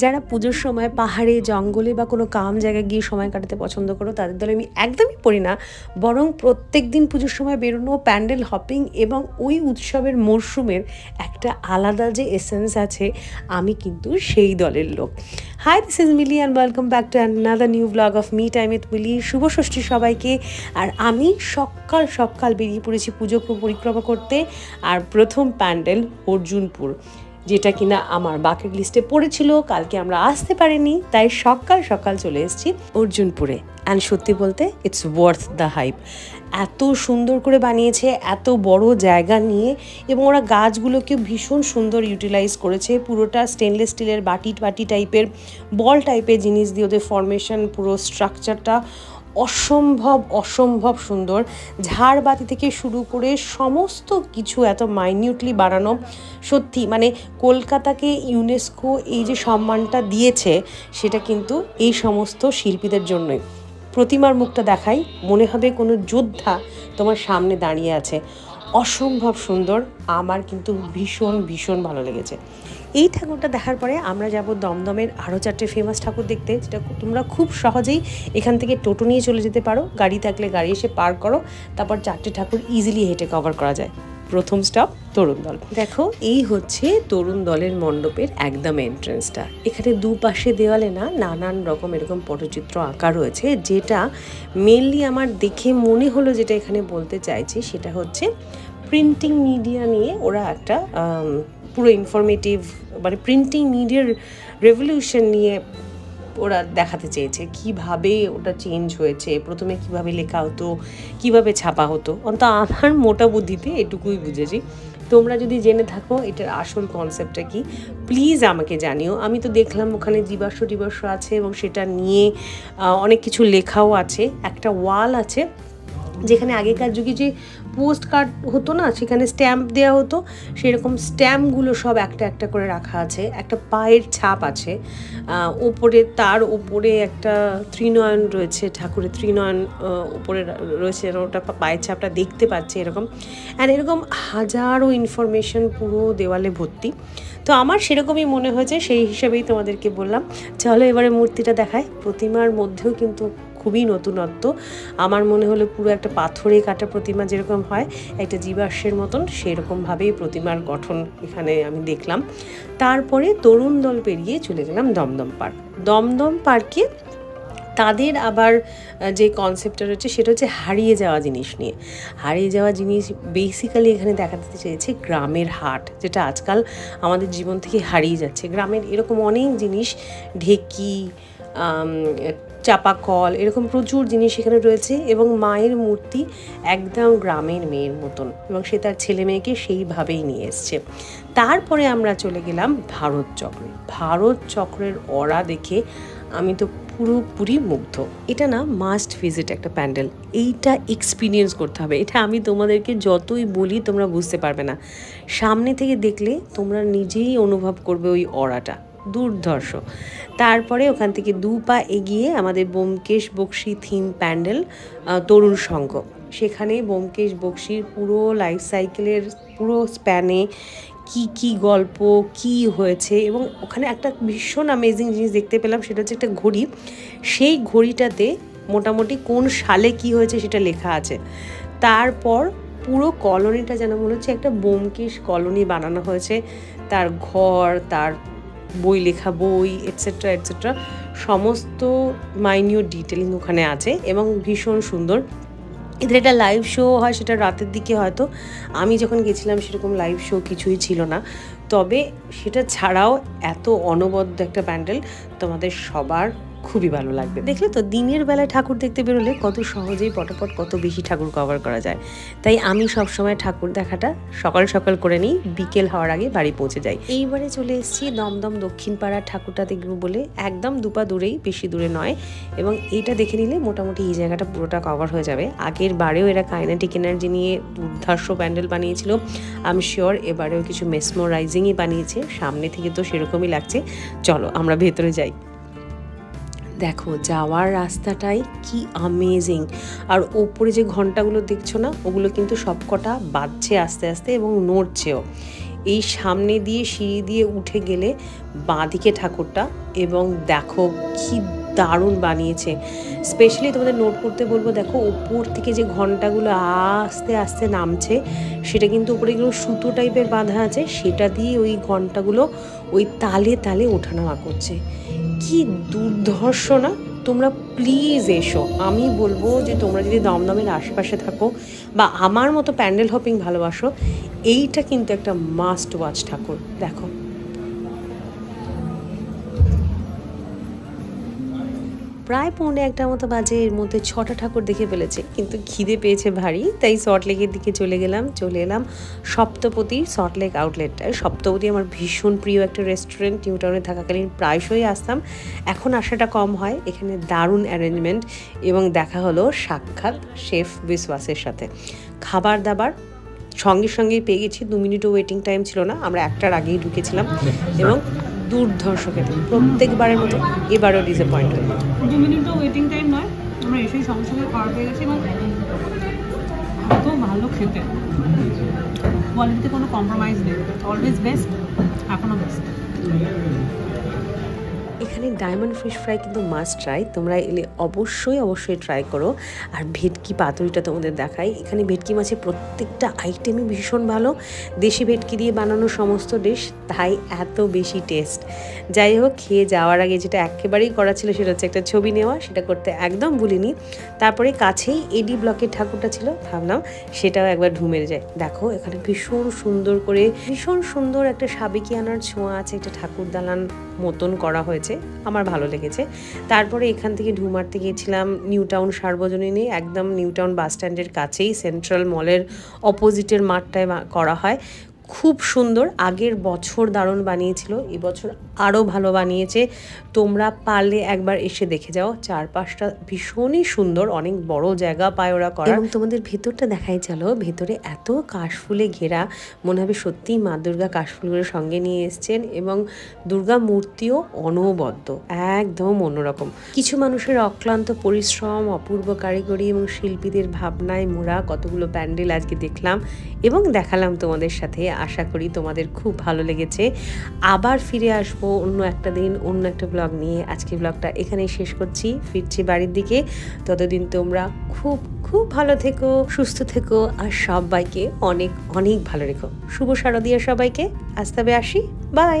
যারা পুজোর সময় পাহাড়ে জঙ্গলে বা কোনো কাম জায়গায় গিয়ে সময় কাটাতে পছন্দ করো তাদের দলে আমি একদমই পড়ি না, বরং প্রত্যেক দিন পুজোর সময় বেরোনো, প্যান্ডেল হপিং এবং ওই উৎসবের মরশুমের একটা আলাদা যে এসেন্স আছে, আমি কিন্তু সেই দলের লোক। Hi, this is Mili and welcome back to another new blog of me time with Mili. শুভ ষষ্ঠী সবাইকে। আর আমি সকাল বেরিয়ে পড়েছি পুজো পরিক্রমা করতে। আর প্রথম প্যান্ডেল অর্জুনপুর, যেটা কিনা আমার বাকেট লিস্টে পড়েছিল, কালকে আমরা আসতে পারিনি, তাই সকাল চলে এসেছি অর্জুনপুরে। অ্যান্ড সত্যি বলতে ইটস ওয়ার্থ দ্য হাইপ। এত সুন্দর করে বানিয়েছে, এত বড় জায়গা নিয়ে, এবং ওরা গাছগুলোকে ভীষণ সুন্দর ইউটিলাইজ করেছে। পুরোটা স্টেনলেস স্টিলের বাটি টাইপের, বল টাইপের জিনিস দিয়ে ওদের ফরমেশন, পুরো স্ট্রাকচারটা অসম্ভব সুন্দর। ঝাড়বাতি থেকে শুরু করে সমস্ত কিছু এত মাইনিউটলি বানানো। সত্যি মানে কলকাতাকে ইউনেস্কো এই যে সম্মানটা দিয়েছে, সেটা কিন্তু এই সমস্ত শিল্পীদের জন্যই। প্রতিমার মুখটা দেখাই, মনে হবে কোনো যোদ্ধা তোমার সামনে দাঁড়িয়ে আছে। অসম্ভব সুন্দর। আমার কিন্তু ভীষণ ভালো লেগেছে। এই ঠাকুরটা দেখার পরে আমরা যাব দমদমের আরও 4টে ফেমাস ঠাকুর দেখতে, যেটা তোমরা খুব সহজেই এখান থেকে টোটো নিয়ে চলে যেতে পারো। গাড়ি থাকলে গাড়ি এসে পার্ক করো, তারপর 4টে ঠাকুর ইজিলি হেঁটে কভার করা যায়। প্রথম স্টপ তরুণ দল। দেখো, এই হচ্ছে তরুণ দলের মণ্ডপের একদম এন্ট্রেন্সটা। এখানে দুপাশে দেওয়ালে না নানান রকম এরকম পটচিত্র আঁকা রয়েছে, যেটা মেনলি আমার দেখে মনে হলো যেটা এখানে বলতে চাইছি সেটা হচ্ছে প্রিন্টিং মিডিয়া নিয়ে ওরা একটা পুরো ইনফরমেটিভ, মানে প্রিন্টিং মিডিয়ার রেভলিউশন নিয়ে ওরা দেখাতে চেয়েছে, কিভাবে ওটা চেঞ্জ হয়েছে, প্রথমে কিভাবে লেখা হতো, কিভাবে ছাপা হতো। অন্তত আমার মোটা বুদ্ধিতে এটুকুই বুঝেছি। তোমরা যদি জেনে থাকো এটার আসল কনসেপ্টটা কি, প্লিজ আমাকে জানিও। আমি তো দেখলাম ওখানে জীবাশ্ম আছে এবং সেটা নিয়ে অনেক কিছু লেখাও আছে। একটা ওয়াল আছে যেখানে আগেকার যুগে যে পোস্ট কার্ড হতো না, সেখানে স্ট্যাম্প দেওয়া হতো, সেরকম স্ট্যাম্পগুলো সব একটা করে রাখা আছে। একটা পায়ের ছাপ আছে ওপরে, তার ওপরে একটা ত্রিনয়ন রয়েছে, ঠাকুরের ত্রিনয়ন ওপরে রয়েছে, ওটা পায়ের ছাপটা দেখতে পাচ্ছে এরকম। অ্যান্ড এরকম হাজারো ইনফরমেশন পুরো দেওয়ালে ভর্তি। তো আমার সেরকমই মনে হয়েছে, সেই হিসাবেই তোমাদেরকে বললাম চলো এবারে মূর্তিটা দেখায়। প্রতিমার মধ্যেও কিন্তু খুবই নতুনত্ব। আমার মনে হলো পুরো একটা পাথরে কাটা প্রতিমা যেরকম হয় একটা জীবাশ্মের মতন, সেরকমভাবেই প্রতিমার গঠন এখানে আমি দেখলাম। তারপরে তরুণ দল পেরিয়ে চলে গেলাম দমদম পার্ক। দমদম পার্কে তাদের আবার যে কনসেপ্টটা রয়েছে সেটা হচ্ছে হারিয়ে যাওয়া জিনিস নিয়ে। হারিয়ে যাওয়া জিনিস বেসিক্যালি এখানে দেখাতে চেয়েছে গ্রামের হাট, যেটা আজকাল আমাদের জীবন থেকে হারিয়ে যাচ্ছে। গ্রামের এরকম অনেক জিনিস, ঢেকি, চাপা কল, এরকম প্রচুর জিনিস এখানে রয়েছে। এবং মায়ের মূর্তি একদম গ্রামের মেয়ের মতন, এবং সে তার ছেলে মেয়েকে সেইভাবেই নিয়ে এসছে। তারপরে আমরা চলে গেলাম ভারত চক্রের অরা দেখে আমি তো পুরোপুরি মুগ্ধ। এটা না মাস্ট ভিজিট একটা প্যান্ডেল, এইটা এক্সপিরিয়েন্স করতে হবে। এটা আমি তোমাদেরকে যতই বলি তোমরা বুঝতে পারবে না, সামনে থেকে দেখলে তোমরা নিজেই অনুভব করবে ওই অরাটা, দুর্ধর্ষ। তারপরে ওখান থেকে 2 পা এগিয়ে আমাদের ব্যোমকেশ বক্সী থিম প্যান্ডেল তরুণ সংঘ। সেখানে ব্যোমকেশ বক্সীর পুরো লাইফ সাইকেলের পুরো স্প্যানে কি গল্প কি হয়েছে, এবং ওখানে একটা ভীষণ অ্যামেজিং জিনিস দেখতে পেলাম, সেটা হচ্ছে একটা ঘড়ি। সেই ঘড়িটাতে মোটামুটি কোন সালে কি হয়েছে সেটা লেখা আছে। তারপর পুরো কলোনিটা যেন মনে হচ্ছে একটা ব্যোমকেশ কলোনি বানানো হয়েছে। তার ঘর, তার বই লেখা বই, এটসেট্রা সমস্ত মাইনিউট ডিটেলিং ওখানে আছে এবং ভীষণ সুন্দর। এদের একটা লাইভ শো হয়, সেটা রাতের দিকে হয়তো। আমি যখন গেছিলাম সেরকম লাইভ শো কিছুই ছিল না, তবে সেটা ছাড়াও এত অনবদ্য একটা প্যান্ডেল, তোমাদের সবার খুবই ভালো লাগবে। দেখলে তো, দিনের বেলায় ঠাকুর দেখতে বেরোলে কত সহজেই পটাপট কত বেশি ঠাকুর কভার করা যায়। তাই আমি সবসময় ঠাকুর দেখাটা সকাল করে নিই, বিকেল হওয়ার আগে বাড়ি পৌঁছে যাই। এইবারে চলে এসেছি দমদম দক্ষিণ পাড়ার ঠাকুরটা দেখবো বলে, একদম 2 পা দূরেই, বেশি দূরে নয়। এবং এইটা দেখে নিলে মোটামুটি এই জায়গাটা পুরোটা কভার হয়ে যাবে। আগের বারেও এরা কাইনেটিক এনার্জি নিয়ে দুর্ধর্ষ প্যান্ডেল বানিয়েছিল, আমি শিওর এবারেও কিছু মেসমোরাইজিংই বানিয়েছে। সামনে থেকে তো সেরকমই লাগছে। চলো আমরা ভেতরে যাই। দেখো, যাওয়ার রাস্তাটাই কি অ্যামেজিং। আর ওপরে যে ঘন্টাগুলো দেখছো না, ওগুলো কিন্তু সবকটা বাজছে আস্তে আস্তে এবং নড়ছেও। এই সামনে দিয়ে সিঁড়ি দিয়ে উঠে গেলে বাঁদিকে ঠাকুরটা, এবং দেখো কি দারুণ বানিয়েছে। স্পেশালি তোমাদের নোট করতে বলবো, দেখো ওপর থেকে যে ঘন্টাগুলো আস্তে আস্তে নামছে, সেটা কিন্তু উপরে এগুলো সুতো টাইপের বাঁধা আছে, সেটা দিয়ে ওই ঘন্টাগুলো ওই তালে তালে ওঠানামা করছে। কি দুর্ধর্ষ না! তোমরা প্লিজ এসো। আমি বলবো যে তোমরা যদি দমদমের আশেপাশে থাকো বা আমার মতো প্যান্ডেল হপিং ভালোবাসো, এইটা কিন্তু একটা মাস্ট ওয়াচ ঠাকুর। দেখো প্রায় 1:45 মতো বাজে, এর মধ্যে 6টা ঠাকুর দেখে ফেলেছে, কিন্তু খিদে পেয়েছে ভারী, তাই সল্টলেকের দিকে চলে এলাম সপ্তপতি সল্টলেক আউটলেটটায়। সপ্তপতি আমার ভীষণ প্রিয় একটা রেস্টুরেন্ট, নিউ টাউনে থাকাকালীন প্রায়শই আসতাম, এখন আসাটা কম হয়। এখানে দারুণ অ্যারেঞ্জমেন্ট, এবং দেখা হলো সাক্ষাৎ শেফ বিশ্বাসের সাথে। খাবার দাবার সঙ্গেই পেয়ে গেছি, 2 মিনিটও ওয়েটিং টাইম ছিল না, আমরা 1টার আগেই ঢুকেছিলাম, এবং দুর্ধর্ষ খেতে। প্রত্যেকবারের মতো এবারও ডিসঅ্যাপয়েন্ট হয়ে যায়। 2 মিনিটও ওয়েটিং টাইম নয়, আমরা এসেই সঙ্গে সঙ্গে খাবার পেয়ে গেছি, এবং এত ভালো খেতে, কোয়ালিটিতে কোনো কম্প্রোমাইজ নেই, অলওয়েজ বেস্ট, এখনও বেস্ট। এখানে ডায়মন্ড ফিশ ফ্রাই কিন্তু মাস্ট ট্রাই, তোমরা এলে অবশ্যই ট্রাই করো। আর ভেটকি পাতুরিটা তোমাদের দেখাই। এখানে ভেটকি মাছের প্রত্যেকটা আইটেমই ভীষণ ভালো, দেশি ভেটকি দিয়ে বানানো সমস্ত ডিশ, তাই এত বেশি টেস্ট। যাই হোক, খেয়ে যাওয়ার আগে যেটা একেবারেই করা ছিল সেটা হচ্ছে একটা ছবি নেওয়া, সেটা করতে একদম ভুলিনি। তারপরে কাছেই এডি ব্লকের ঠাকুরটা ছিল, ভাবলাম সেটাও একবার ঢুমেরে যায়। দেখো এখানে ভীষণ সুন্দর একটা সাবেকিয়ানার ছোঁয়া আছে, একটা ঠাকুর দালান মতন করা হয়েছে, আমার ভালো লেগেছে। তারপরে এখান থেকে মারতে গিয়েছিলাম নিউ টাউন সার্বজনীনে, একদম নিউ টাউন বাস স্ট্যান্ডের কাছেই, সেন্ট্রাল মলের অপোজিটের মাঠটায় করা হয়। খুব সুন্দর, আগের বছর দারুণ বানিয়েছিল, এবছর আরও ভালো বানিয়েছে। তোমরা পারলে একবার এসে দেখে যাও, চারপাশটা ভীষণই সুন্দর, অনেক বড় জায়গা পায় ওরা করা। এবং তোমাদের ভেতরটা দেখাই চলো, ভেতরে এত কাশফুলে ঘেরা, মনে হবে সত্যিই মা দুর্গা কাশফুলগুলোর সঙ্গে নিয়ে এসছেন, এবং দুর্গা মূর্তিও অনবদ্য, একদম অন্যরকম। কিছু মানুষের অক্লান্ত পরিশ্রম, অপূর্ব কারিগরি এবং শিল্পীদের ভাবনায় মোড়া কতগুলো প্যান্ডেল আজকে দেখলাম এবং দেখালাম তোমাদের সাথে। আশা করি তোমাদের খুব ভালো লেগেছে। আবার ফিরে আসবো অন্য একটা দিন, অন্য একটা ব্লগ নিয়ে। আজকে ব্লগটা এখানেই শেষ করছি, ফিরছি বাড়ির দিকে। ততদিন তোমরা খুব ভালো থেকো, সুস্থ থেকো, আর সবাইকে অনেক ভালো রেখো। শুভ শারদিয়া সবাইকে। আজ তবে আসি, বাই।